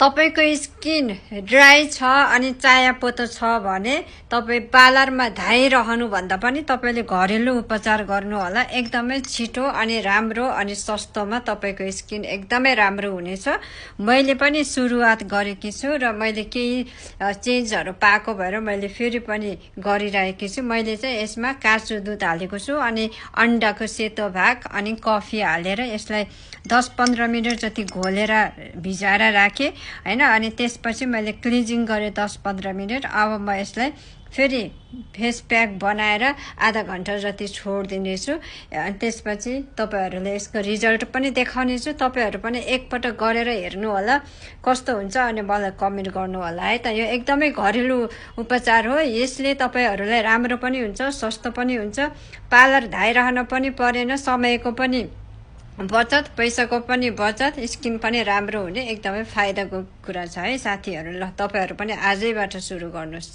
तपाईको skin dry छ अनि चायापोतो छ भने तपाई पार्लरमा धाइरहनु भन्दा पनि तपाईले घरेलु उपचार गर्नु होला। एकदमै छिटो अनि राम्रो अनि सस्तोमा तपाईको स्किन एकदमै राम्रो हुनेछ। मैले पनि सुरुवात गरेकी छु र मैले केही चेन्जहरु पाएको भएर मैले फेरि पनि गरिरहेकी छु। मैले चाहिँ यसमा काँचो दुध हालेको छु अनि अन्डाको सेतो भाग अनि कफी हालेर यसलाई 10-15 मिनेट जति घोलेर भिजाएर राखे हैन। अनि त्यसपछि मैले क्लिन्जिङ गरे 10-15 मिनेट। अब म यसलाई फेरि फेस प्याक बनाएर आधा घण्टा जति छोड्दिने छु। अनि त्यसपछि तपाईहरुले यसको रिजल्ट पनि देखाउने छु। तपाईहरु पनि एकपटक गरेर हेर्नु होला कस्तो हुन्छ अनि मलाई कमेन्ट गर्नु होला है त। यो एकदमै घरेलु उपचार हो। यसले तपाईहरुलाई राम्रो पनि हुन्छ, सस्तो पनि हुन्छ, पार्लर धाइरहन पनि परेन, समयको पनि बचत, पैसाको पनि बचत, स्किन पनि राम्रो हुने एकदमै फाइदाको कुरा छ है साथीहरु। ल तपाईहरु पनि आजैबाट सुरु गर्नुस्।